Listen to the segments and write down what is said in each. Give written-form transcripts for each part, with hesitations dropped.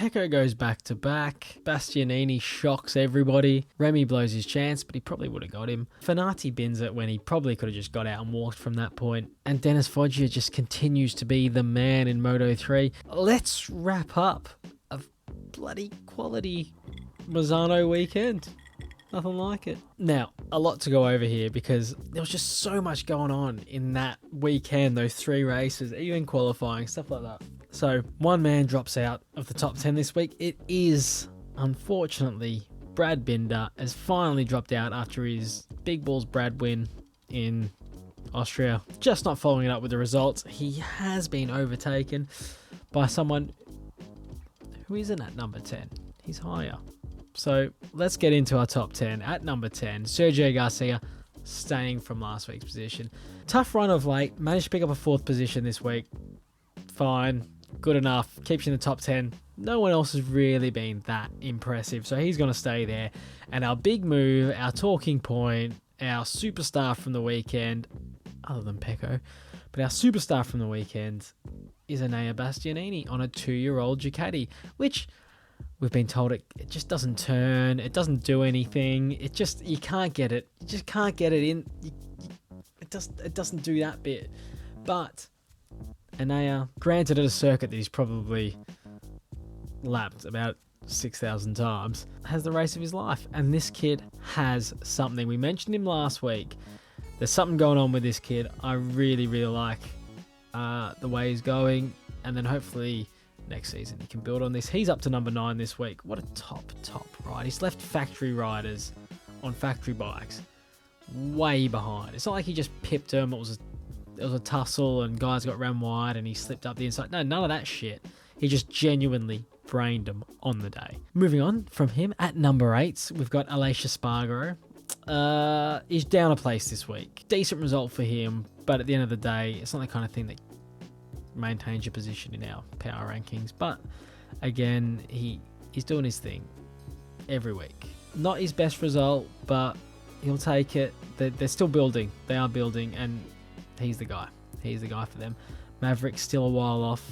Pecco goes back-to-back. Bastianini shocks everybody. Remy blows his chance, but he probably would have got him. Fenati bins it when he probably could have just got out and walked from that point. And Dennis Foggia just continues to be the man in Moto3. Let's wrap up a bloody quality Mazzano weekend. Nothing like it. Now, a lot to go over here because there was just so much going on in that weekend, those 3 races, even qualifying, stuff like that. So, one man drops out of the top 10 this week. It is, unfortunately, Brad Binder has finally dropped out after his Big Balls Brad win in Austria. Just not following it up with the results. He has been overtaken by someone who isn't at number 10. He's higher. So let's get into our top 10. At number 10, Sergio Garcia, staying from last week's position. Tough run of late. Managed to pick up a 4th position this week. Fine. Good enough. Keeps you in the top 10. No one else has really been that impressive. So he's going to stay there. And our big move, our talking point, our superstar from the weekend, other than Pecco, but our superstar from the weekend is Enea Bastianini on a 2-year-old Ducati, which we've been told it just doesn't turn, it doesn't do anything, you can't get it, you just can't get it in, it doesn't do that bit. But Enea, granted at a circuit that he's probably lapped about 6,000 times, has the race of his life, and this kid has something. We mentioned him last week. There's something going on with this kid. I really, really like the way he's going, and then hopefully next season he can build on this. He's up to number 9 this week. What a top ride. He's left factory riders on factory bikes way behind. It's not like he just pipped them. It was a tussle and guys got ran wide and he slipped up the inside. No, none of that shit. He just genuinely brained them on the day. Moving on from him, at number 8, we've got Aleix Espargaro. He's down a place this week. Decent result for him, but at the end of the day, it's not the kind of thing that maintains your position in our power rankings. But again, he's doing his thing every week. Not his best result, but he'll take it. They're still building. They are building, and he's the guy. He's the guy for them. Maverick's still a while off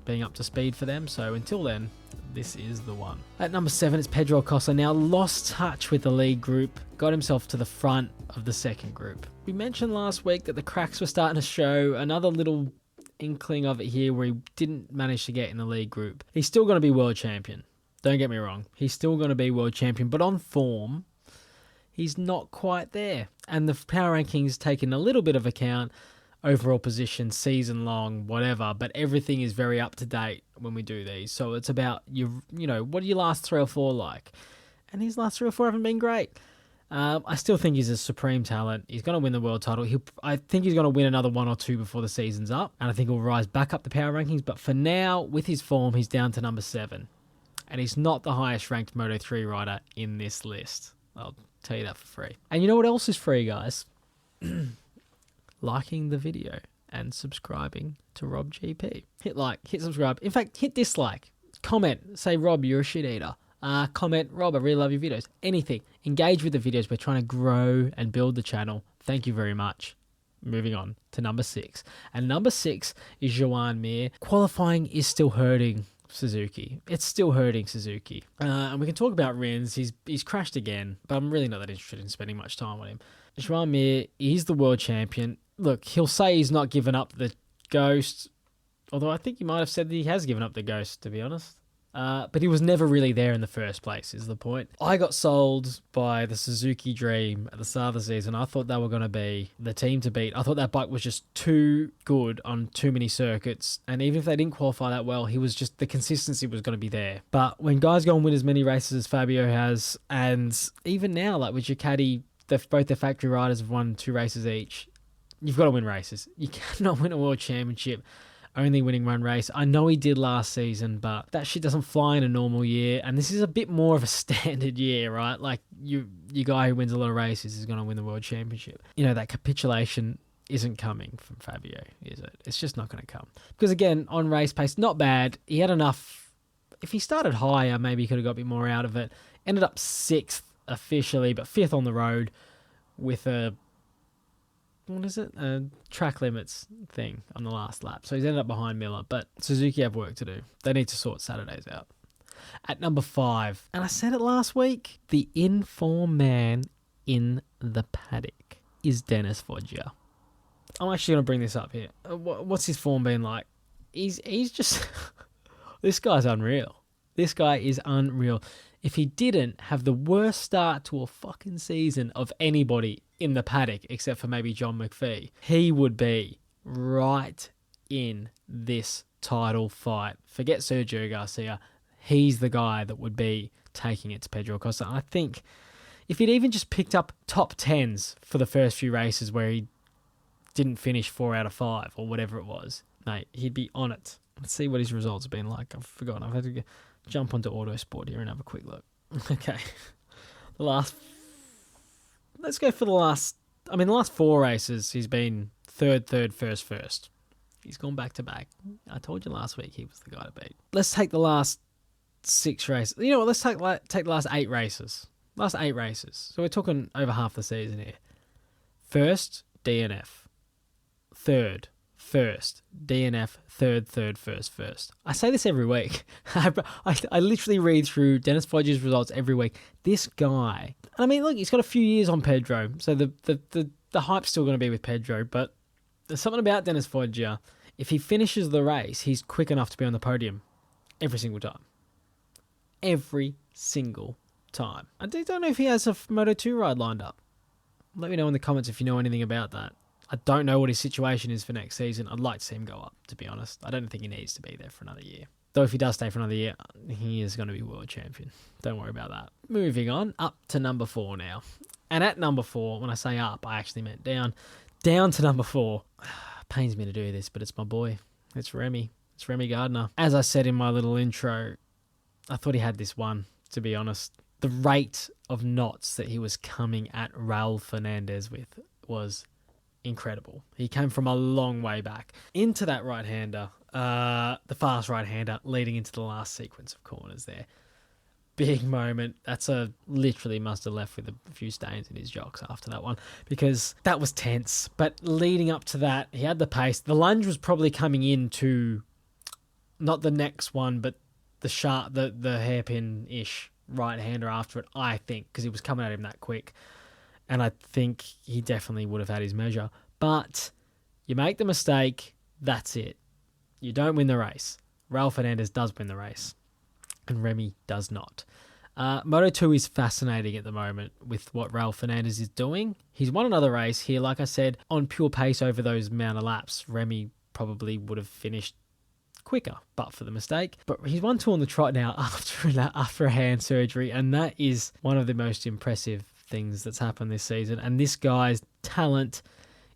being up to speed for them, so until then, this is the one. At number 7, it's Pedro Costa. Now lost touch with the lead group, got himself to the front of the second group. We mentioned last week that the cracks were starting to show. Another little inkling of it here where he didn't manage to get in the lead group. He's still going to be world champion. Don't get me wrong. He's still going to be world champion, but on form, he's not quite there. And the power rankings taking a little bit of account, overall position, season long, whatever, but everything is very up to date when we do these. So it's about, you know, what are your last 3 or 4 like? And his last 3 or 4 haven't been great. I still think he's a supreme talent. He's going to win the world title. I think he's going to win another 1 or 2 before the season's up. And I think he'll rise back up the power rankings. But for now, with his form, he's down to number 7. And he's not the highest ranked Moto3 rider in this list. I'll tell you that for free. And you know what else is free, guys? Liking the video and subscribing to Rob GP. Hit like, hit subscribe. In fact, hit dislike. Comment. Say, Rob, you're a shit eater. Comment, Rob, I really love your videos. Anything. Engage with the videos. We're trying to grow and build the channel. Thank you very much. Moving on to number 6. And number 6 is Johan Mir. Qualifying is still hurting Suzuki. It's still hurting Suzuki. And we can talk about Rins. He's crashed again, but I'm really not that interested in spending much time on him. Johan Mir, he's the world champion. Look, he'll say he's not given up the ghost, although I think he might have said that he has given up the ghost, to be honest. But he was never really there in the first place, is the point. I got sold by the Suzuki Dream at the start of the season. I thought they were going to be the team to beat. I thought that bike was just too good on too many circuits. And even if they didn't qualify that well, the consistency was going to be there. But when guys go and win as many races as Fabio has, and even now, like with Ducati, both the factory riders have won 2 races each. You've got to win races. You cannot win a world championship only winning 1 race. I know he did last season, but that shit doesn't fly in a normal year. And this is a bit more of a standard year, right? Like, your guy who wins a lot of races is going to win the world championship. You know, that capitulation isn't coming from Fabio, is it? It's just not going to come. Because, again, on race pace, not bad. He had enough. If he started higher, maybe he could have got a bit more out of it. Ended up 6th officially, but 5th on the road with a track limits thing on the last lap. So he's ended up behind Miller, but Suzuki have work to do. They need to sort Saturdays out. At number 5, and I said it last week, the in-form man in the paddock is Dennis Foggia. I'm actually going to bring this up here. What's his form been like? He's just... This guy's unreal. This guy is unreal. If he didn't have the worst start to a fucking season of anybody in the paddock, except for maybe John McPhee, he would be right in this title fight. Forget Sergio Garcia. He's the guy that would be taking it to Pedro Costa. I think if he'd even just picked up top 10s for the first few races where he didn't finish 4 out of 5 or whatever it was, mate, he'd be on it. Let's see what his results have been like. I've forgotten. I've had to jump onto Autosport here and have a quick look. Okay. Let's go for the last 4 races, he's been third, first. He's gone back to back. I told you last week he was the guy to beat. Let's take the last 6 races. You know what? Let's take the last 8 races. Last 8 races. So we're talking over half the season here. First, DNF. Third, first. DNF, third, first. I say this every week. I literally read through Dennis Foggia's results every week. This guy, I mean, look, he's got a few years on Pedro, so the hype's still going to be with Pedro, but there's something about Dennis Foggia. If he finishes the race, he's quick enough to be on the podium every single time. Every single time. I don't know if he has a Moto2 ride lined up. Let me know in the comments if you know anything about that. I don't know what his situation is for next season. I'd like to see him go up, to be honest. I don't think he needs to be there for another year. Though if he does stay for another year, he is going to be world champion. Don't worry about that. Moving on, up to number 4 now. And at number 4, when I say up, I actually meant down. Down to number 4. Pains me to do this, but it's my boy. It's Remy. It's Remy Gardner. As I said in my little intro, I thought he had this one, to be honest. The rate of knots that he was coming at Raul Fernandez with was incredible. He came from a long way back into that right-hander, the fast right-hander, leading into the last sequence of corners there. Big moment. That's literally must have left with a few stains in his jocks after that one, because that was tense. But leading up to that, he had the pace. The lunge was probably coming into not the next one, but the hairpin-ish right-hander after it, I think, because he was coming at him that quick. And I think he definitely would have had his measure. But you make the mistake, that's it. You don't win the race. Raul Fernandez does win the race, and Remy does not. Moto2 is fascinating at the moment with what Raul Fernandez is doing. He's won another race here, like I said, on pure pace over those amount of laps. Remy probably would have finished quicker, but for the mistake. But he's won 2 on the trot now after a hand surgery, and that is one of the most impressive things that's happened this season. And this guy's talent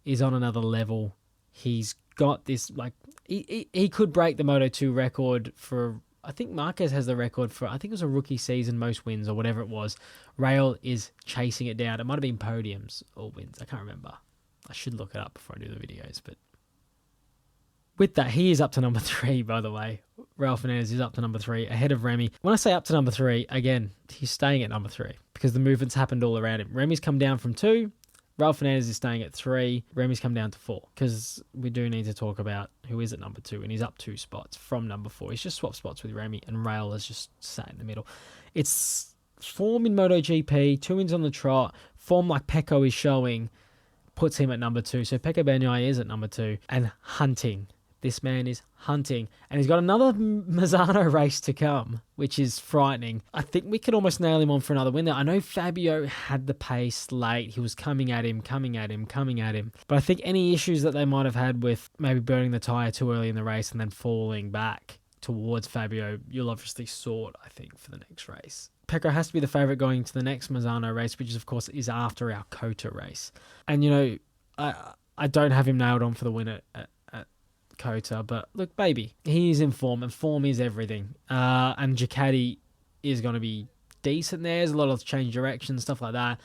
is on another level. He's got this, like, he could break the Moto2 record for, I think Marquez has the record for, I think it was a rookie season, most wins or whatever it was. Rail is chasing it down. It might have been podiums or wins. I can't remember. I should look it up before I do the videos, but with that, he is up to number 3, by the way. Raul Fernandez is up to number 3, ahead of Remy. When I say up to number 3, again, he's staying at number 3 because the movement's happened all around him. Remy's come down from 2. Raul Fernandez is staying at 3. Remy's come down to 4 because we do need to talk about who is at number 2, and he's up 2 spots from number 4. He's just swapped spots with Remy, and Raul has just sat in the middle. It's form in MotoGP, 2 wins on the trot, form like Pecco is showing, puts him at number 2. So Pecco Bagnaia is at number 2 and hunting. This man is hunting, and he's got another Mazzano race to come, which is frightening. I think we could almost nail him on for another win there. I know Fabio had the pace late. He was coming at him. But I think any issues that they might have had with maybe burning the tyre too early in the race and then falling back towards Fabio, you'll obviously sort, I think, for the next race. Pecco has to be the favourite going to the next Mazzano race, which is, of course, is after our Cota race. And, you know, I don't have him nailed on for the win at Cota, but look, baby, he is in form, and form is everything. And Ducati is going to be decent there. There's a lot of change direction, stuff like that.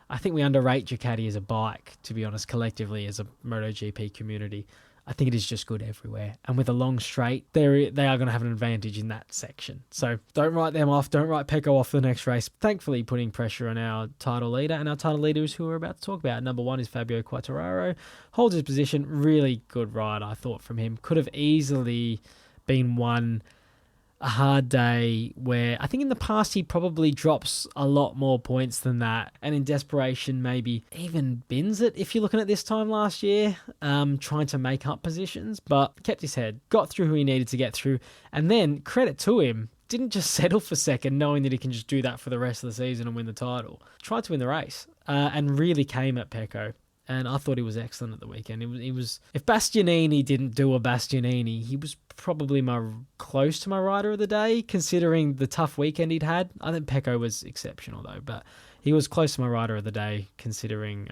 I think we underrate Ducati as a bike, to be honest, collectively as a MotoGP community. I think it is just good everywhere. And with a long straight, they are going to have an advantage in that section. So don't write them off. Don't write Pecco off for the next race. Thankfully, putting pressure on our title leader. And our title leader is who we're about to talk about. Number 1 is Fabio Cuatro. Holds his position. Really good ride, I thought, from him. Could have easily been won a hard day where I think in the past he probably drops a lot more points than that, and in desperation maybe even bins it if you're looking at this time last year, trying to make up positions, but kept his head, got through who he needed to get through, and then credit to him, didn't just settle for second knowing that he can just do that for the rest of the season and win the title. Tried to win the race, and really came at Pecco. And I thought he was excellent at the weekend. He was. If Bastianini didn't do a Bastianini, he was probably close to my rider of the day, considering the tough weekend he'd had. I think Pecco was exceptional though, but he was close to my rider of the day, considering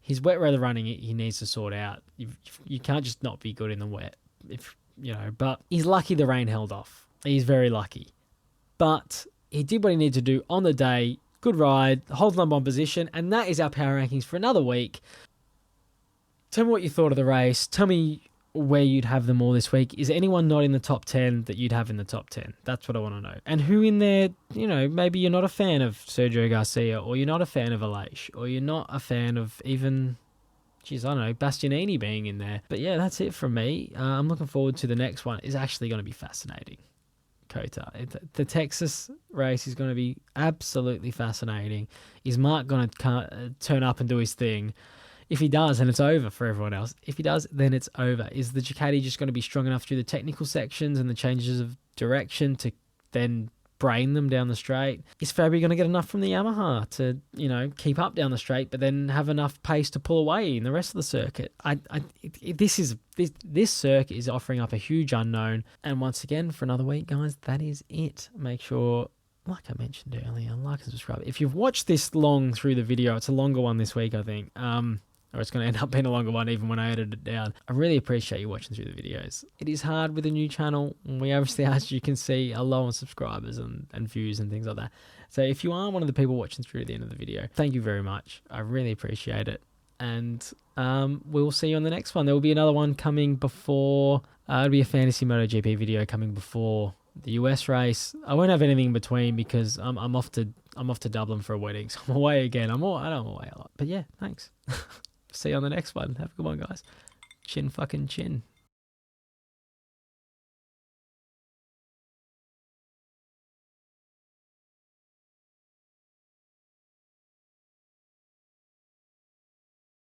his wet weather running he needs to sort out. You can't just not be good in the wet, But he's lucky the rain held off. He's very lucky, but he did what he needed to do on the day. Good ride, hold number one position, and that is our power rankings for another week. Tell me what you thought of the race. Tell me where you'd have them all this week. Is anyone not in the top 10 that you'd have in the top 10? That's what I want to know. And who in there, maybe you're not a fan of Sergio Garcia, or you're not a fan of Aleix, or you're not a fan of even, Bastianini being in there. But yeah, that's it from me. I'm looking forward to the next one. It's actually going to be fascinating. Cota. The Texas race is going to be absolutely fascinating. Is Mark going to turn up and do his thing? If he does, then it's over for everyone else. If he does, then it's over. Is the Ducati just going to be strong enough through the technical sections and the changes of direction to then brain them down the straight? Is Fabio going to get enough from the Yamaha to, keep up down the straight, but then have enough pace to pull away in the rest of the circuit? This circuit is offering up a huge unknown. And once again, for another week, guys, that is it. Make sure, like I mentioned earlier, like and subscribe. If you've watched this long through the video, it's a longer one this week, I think. Or it's going to end up being a longer one even when I edit it down. I really appreciate you watching through the videos. It is hard with a new channel. We obviously, as you can see, are low on subscribers and views and things like that. So if you are one of the people watching through the end of the video, thank you very much. I really appreciate it. And we'll see you on the next one. There will be another one coming before. It'll be a fantasy MotoGP video coming before the US race. I won't have anything in between because I'm off to Dublin for a wedding. So I'm away again. I'm away a lot. But yeah, thanks. See you on the next one. Have a good one, guys. Chin fucking chin.